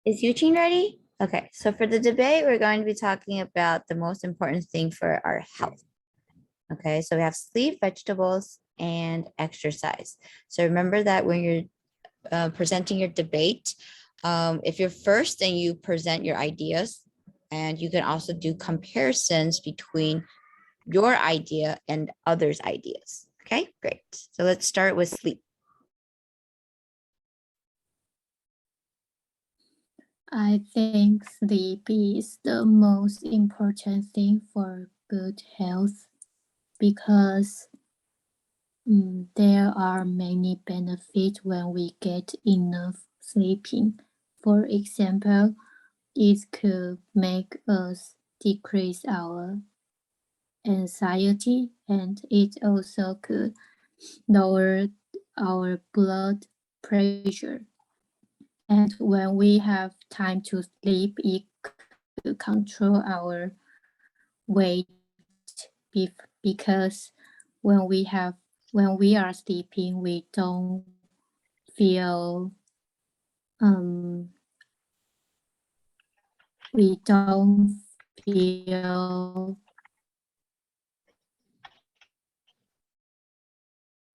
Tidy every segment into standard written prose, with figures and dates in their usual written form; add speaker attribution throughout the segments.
Speaker 1: Is Eugene ready? Okay, so for the debate, we're going to be talking about the most important thing for our health. Okay, so we have sleep, vegetables, and exercise. So remember that when you're presenting your debate, if you're first, then you present your ideas, and you can also do comparisons between your idea and others' ideas. Okay, great. So let's start with sleep.
Speaker 2: I think sleep is the most important thing for good health because there are many benefits when we get enough sleeping. For example, it could make us decrease our anxiety, and it also could lower our blood pressure. And when we have time to sleep, it could control our weight because when we are sleeping, we don't feel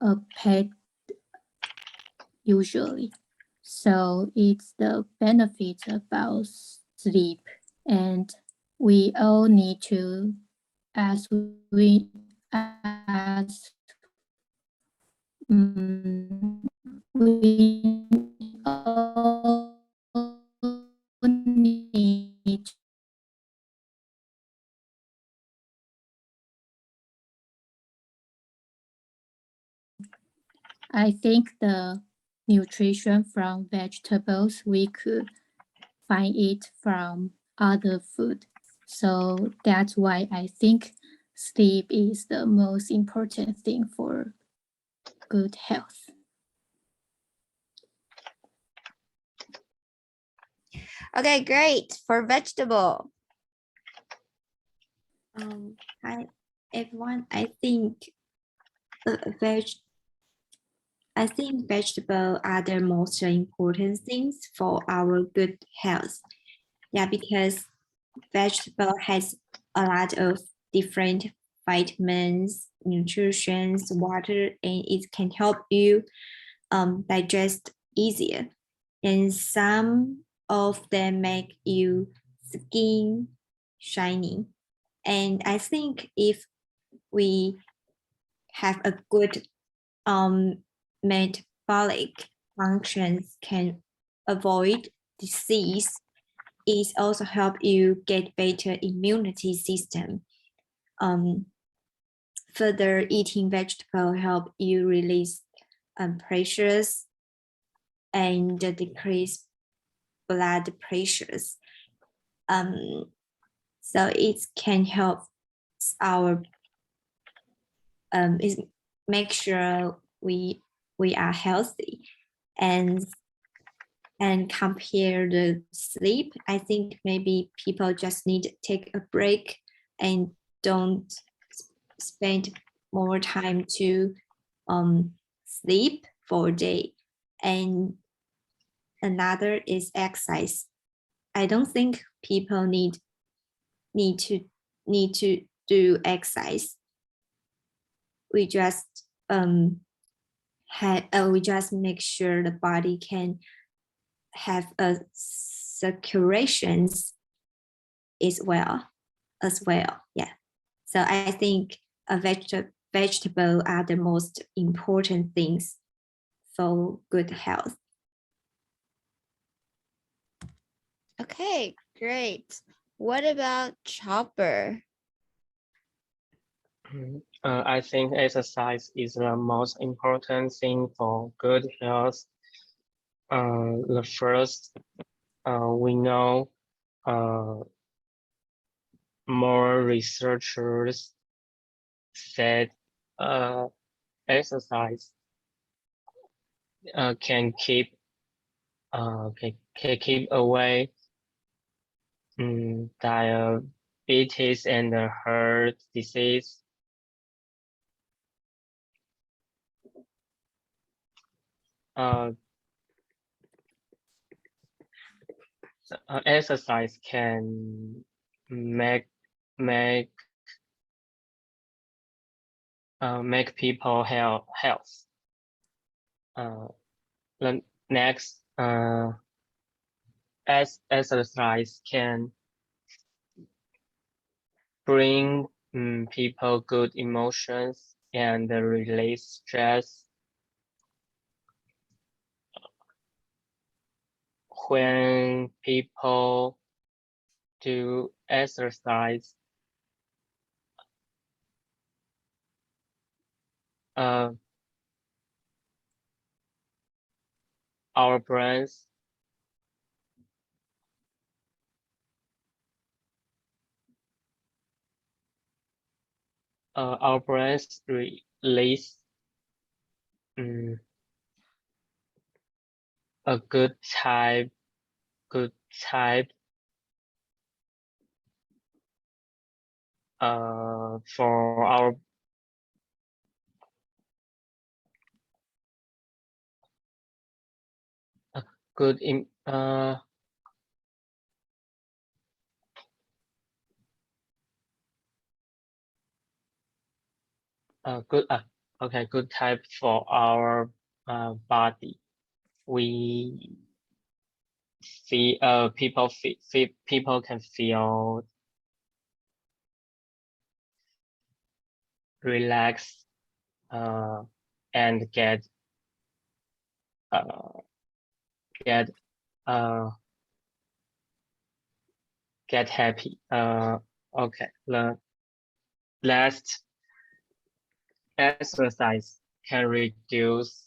Speaker 2: a pet usually. So it's the benefit about sleep, and we all need to, as we all need. I think the nutrition from vegetables, we could find it from other food. So that's why I think sleep is the most important thing for good health.
Speaker 1: Okay, great. For vegetable.
Speaker 3: Hi everyone. I think vegetables are the most important things for our good health. Yeah, because vegetable has a lot of different vitamins, nutrition, water, and it can help you digest easier. And some of them make your skin shiny. And I think if we have a good metabolic functions, can avoid disease, it also help you get better immunity system. Further, eating vegetable help you release pressures and decrease blood pressures. So it can help our make sure we are healthy. And compare the sleep, I think maybe people just need to take a break and don't spend more time to sleep for a day. And another is exercise. I don't think people need to do exercise. We just we just make sure the body can have a circulations as well. Yeah. So I think a vegetable are the most important things for good health.
Speaker 1: Okay, great. What about Chopper?
Speaker 4: I think exercise is the most important thing for good health. The first, we know more researchers said exercise can keep away diabetes and heart disease. exercise can make people health. The next, as exercise can bring people good emotions and release stress. When people do exercise, our brains release a good type for our good in good type for our body. We see people can feel relaxed and get happy. Okay, the last exercise can reduce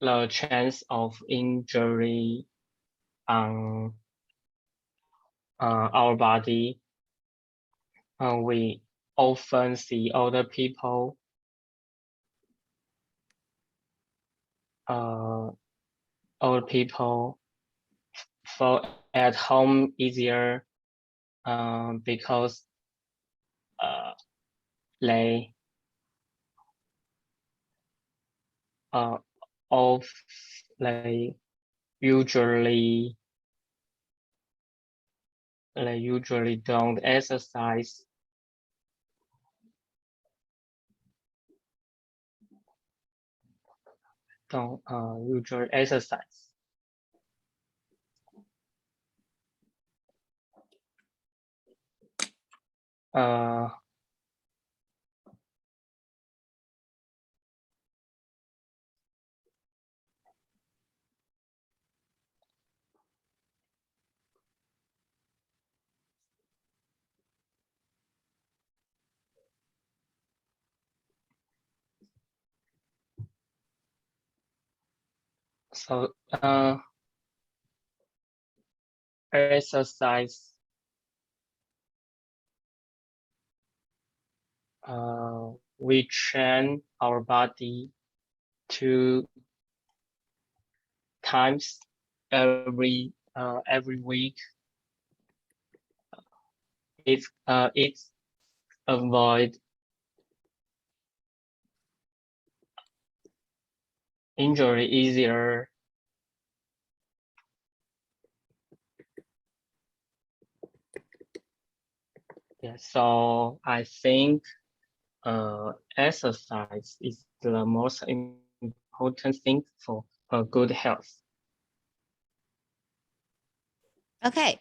Speaker 4: the chance of injury on our body. We often see older people fall at home easier because they usually don't exercise. Don't usually exercise. So exercise we train our body 2 times every week. It's avoid injury easier. Yeah, so I think exercise is the most important thing for good health.
Speaker 1: Okay,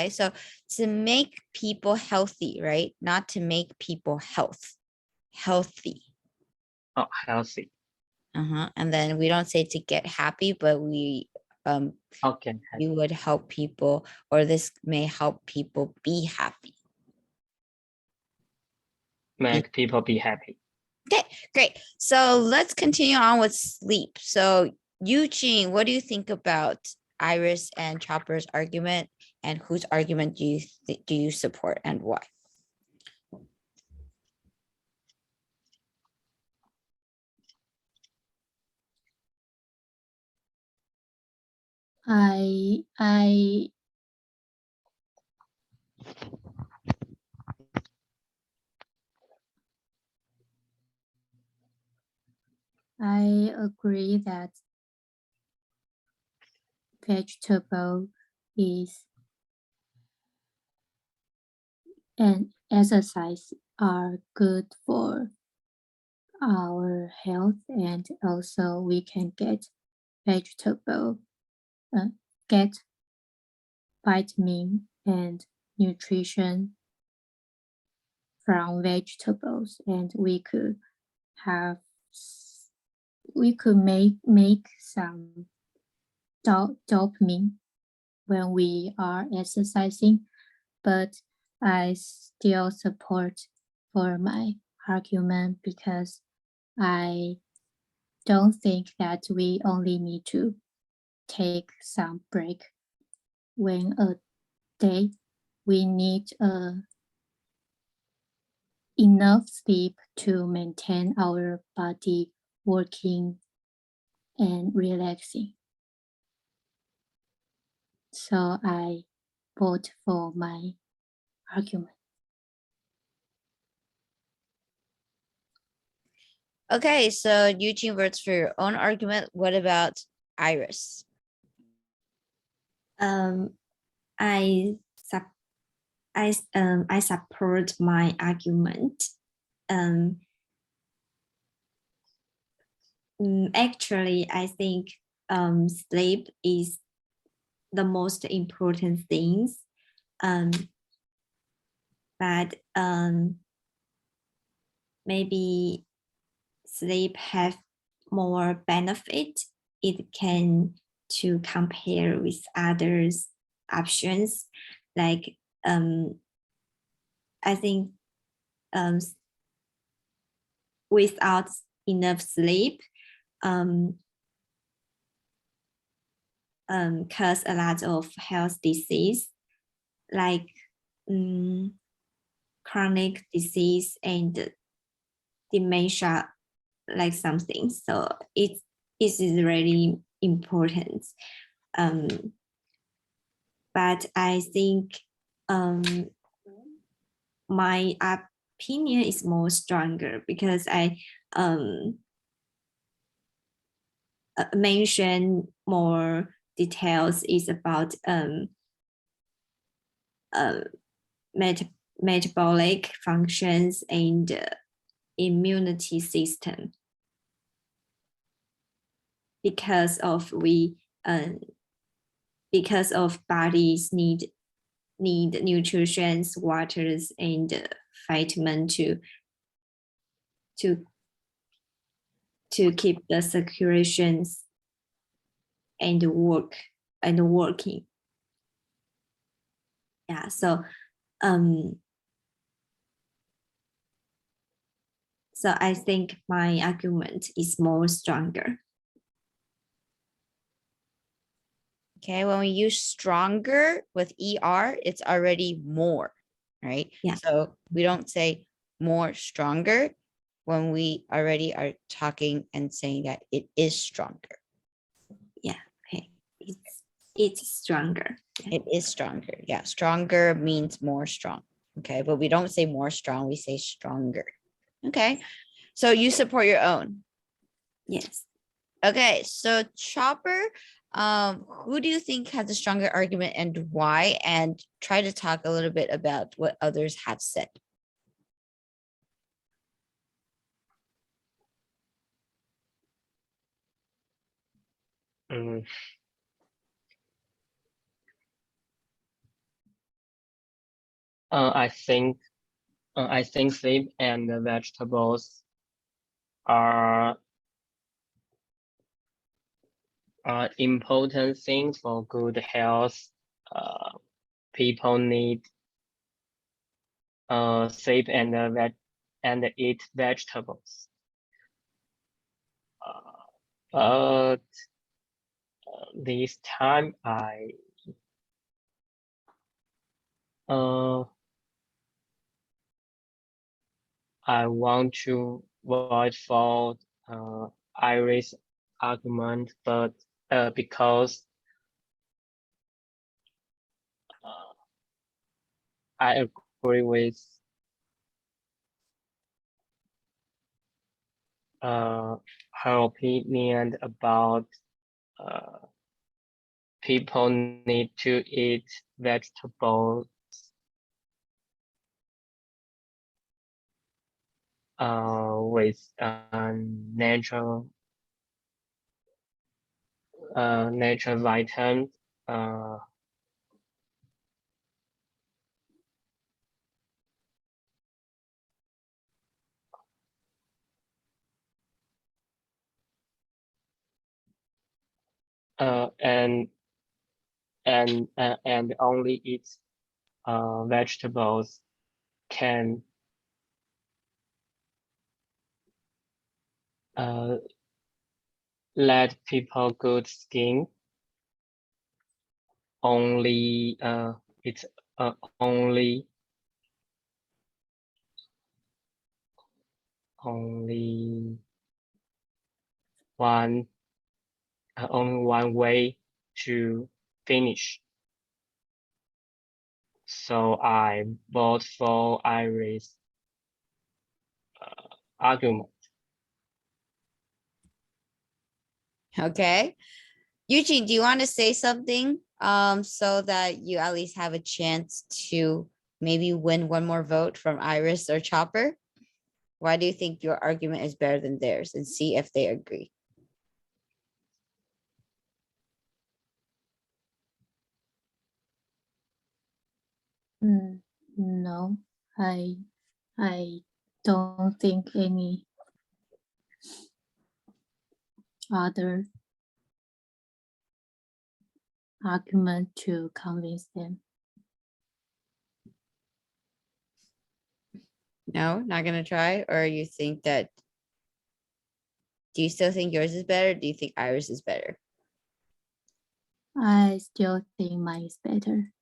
Speaker 1: so to make people healthy, right? Not to make people healthy.
Speaker 4: Oh, healthy.
Speaker 1: And then we don't say to get happy, but we
Speaker 4: Okay.
Speaker 1: you would help people, or this may help people be happy.
Speaker 4: Make people be happy.
Speaker 1: Okay, great. So let's continue on with sleep. So Eugene, what do you think about Iris and Chopper's argument, and whose argument do you support and why?
Speaker 2: I agree that vegetable is and exercise are good for our health, and also we can get vegetable, get vitamin and nutrition from vegetables, and we could make some dopamine when we are exercising, but I still support for my argument because I don't think that we only need to take some break when a day. We need enough sleep to maintain our body working and relaxing. So I vote for my argument.
Speaker 1: Okay, so Eugene votes for your own argument. What about Iris?
Speaker 3: I support my argument. Actually, I think sleep is the most important things. But maybe sleep have more benefit. It can to compare with others options. Like I think without enough sleep cause a lot of health disease like chronic disease and dementia, like something. So it is really important. But I think my opinion is more stronger because I mention more details is about metabolic functions and immunity system, because of bodies need nutrition, waters, and vitamin to keep the circulations and working. Yeah, so I think my argument is more stronger.
Speaker 1: Okay, when we use stronger with ER, it's already more, right?
Speaker 3: Yeah.
Speaker 1: So we don't say more stronger when we already are talking and saying that it is stronger.
Speaker 3: Yeah, okay. It's stronger. Yeah.
Speaker 1: It is stronger. Yeah, stronger means more strong. Okay, but we don't say more strong, we say stronger. Okay, so you support your own.
Speaker 3: Yes.
Speaker 1: Okay, so Chopper, who do you think has a stronger argument and why? And try to talk a little bit about what others have said.
Speaker 4: I think sleep and vegetables are important things for good health. People need sleep and eat vegetables. But this time I want to vote for Iris' argument, but because I agree with her opinion about people need to eat vegetables with natural vitamins. And only eat vegetables can let people good skin. Only it's only one way to finish. So I vote for Iris' argument.
Speaker 1: Okay. Eugene, do you want to say something so that you at least have a chance to maybe win one more vote from Iris or Chopper? Why do you think your argument is better than theirs, and see if they agree?
Speaker 2: No, I don't think any other argument to convince them.
Speaker 1: No, not gonna try? Or you think that, do you still think yours is better? Do you think Iris is better?
Speaker 2: I still think mine is better.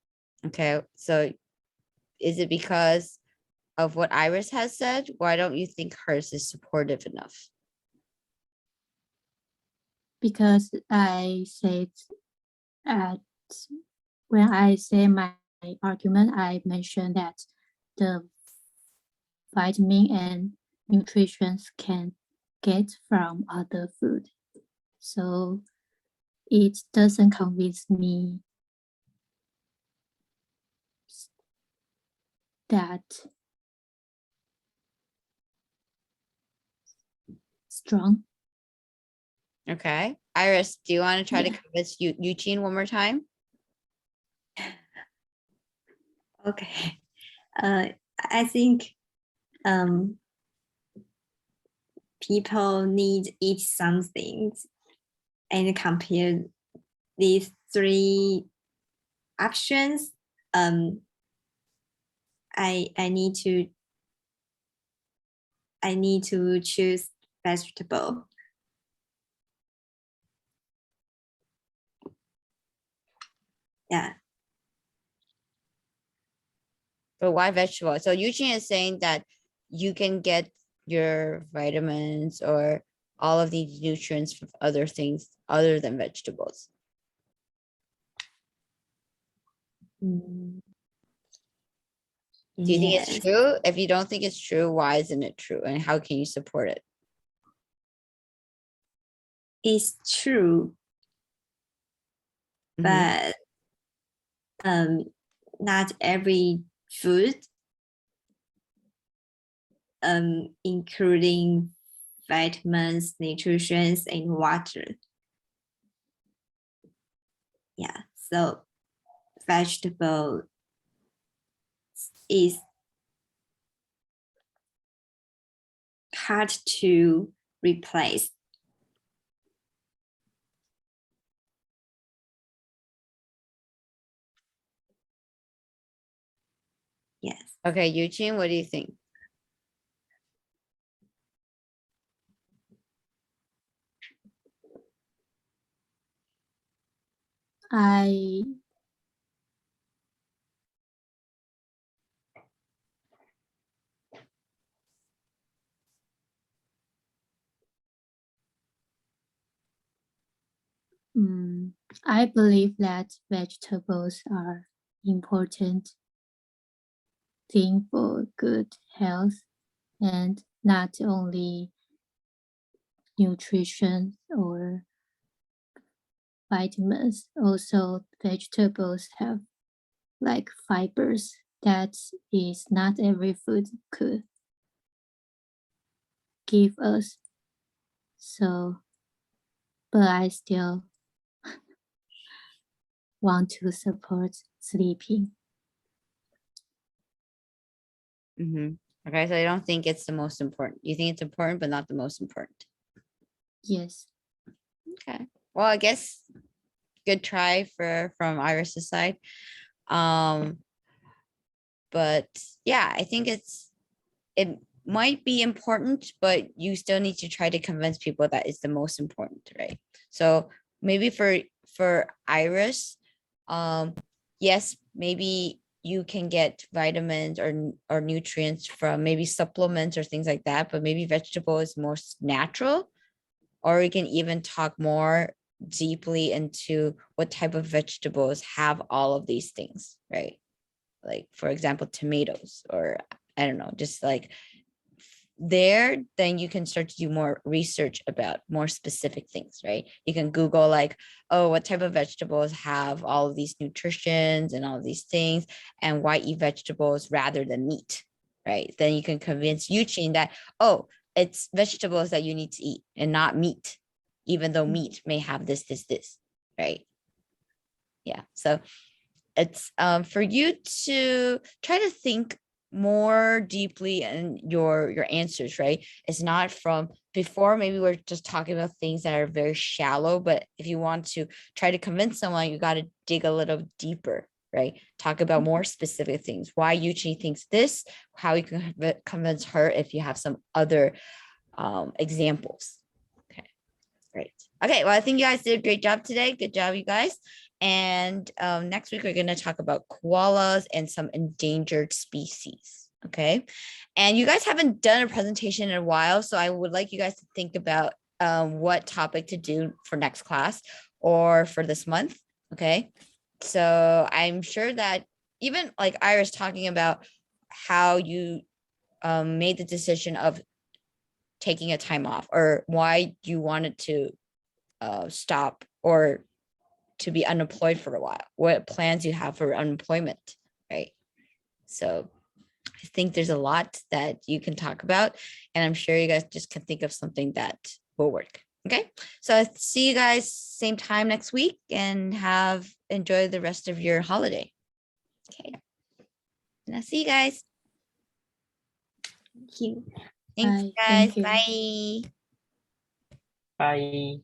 Speaker 1: Okay, so is it because of what Iris has said? Why don't you think hers is supportive enough?
Speaker 2: Because I said when I say my argument, I mentioned that the vitamin and nutrition can get from other food. So it doesn't convince me that strong.
Speaker 1: Okay. Iris, do you want to try to
Speaker 2: Yeah.
Speaker 1: convince Eugene one more time?
Speaker 3: Okay. I think people need to eat some things and compare these three options. I need to choose vegetable. Yeah.
Speaker 1: But why vegetable? So Eugene is saying that you can get your vitamins or all of these nutrients from other things other than vegetables.
Speaker 3: Mm.
Speaker 1: Do you think it's
Speaker 3: Yes.
Speaker 1: true? If you don't think it's true, why isn't it true? And how can you support it?
Speaker 3: It's true,
Speaker 1: Mhm.
Speaker 3: but not every food, including vitamins, nutrition, and water. Yeah, so vegetable is hard to replace. Yes.
Speaker 1: Okay, Eugene, what do you think?
Speaker 2: I I believe that vegetables are important thing for good health, and not only nutrition or vitamins. Also, vegetables have like fibers that is not every food could give us. So, but I still want to support sleeping.
Speaker 1: Okay, so I don't think it's the most important. You think it's important, but not the most important.
Speaker 2: Yes.
Speaker 1: Okay. Well, I guess good try from Iris's side. But yeah, I think it might be important, but you still need to try to convince people that it's the most important, right? So maybe for Iris, yes, maybe you can get vitamins or nutrients from maybe supplements or things like that, but maybe vegetable is more natural, or you can even talk more deeply into what type of vegetables have all of these things, right? Like, for example, tomatoes, or I don't know, just like there, then you can start to do more research about more specific things, right? You can Google like, oh, what type of vegetables have all of these nutritions and all of these things, and why eat vegetables rather than meat, right? Then you can convince Eugene that, oh, it's vegetables that you need to eat and not meat, even though meat may have this, right? Yeah, so it's for you to try to think more deeply in your answers, right? It's not from before, maybe we're just talking about things that are very shallow, but if you want to try to convince someone, you got to dig a little deeper, right? Talk about more specific things, why Eugenie thinks this, how you can convince her if you have some other examples. Okay, great. Okay, well, I think you guys did a great job today. Good job, you guys. And next week, we're going to talk about koalas and some endangered species. Okay. And you guys haven't done a presentation in a while, so I would like you guys to think about what topic to do for next class or for this month. Okay. So I'm sure that even like Iris talking about how you made the decision of taking a time off, or why you wanted to stop or to be unemployed for a while, what plans you have for unemployment, right? So I think there's a lot that you can talk about, and I'm sure you guys just can think of something that will work. Okay, so I'll see you guys same time next week, and enjoy the rest of your holiday. Okay, and I'll see you guys.
Speaker 3: Thank you.
Speaker 1: Thanks,
Speaker 2: Bye.
Speaker 1: guys.
Speaker 2: Thank you.
Speaker 1: Bye.
Speaker 4: Bye.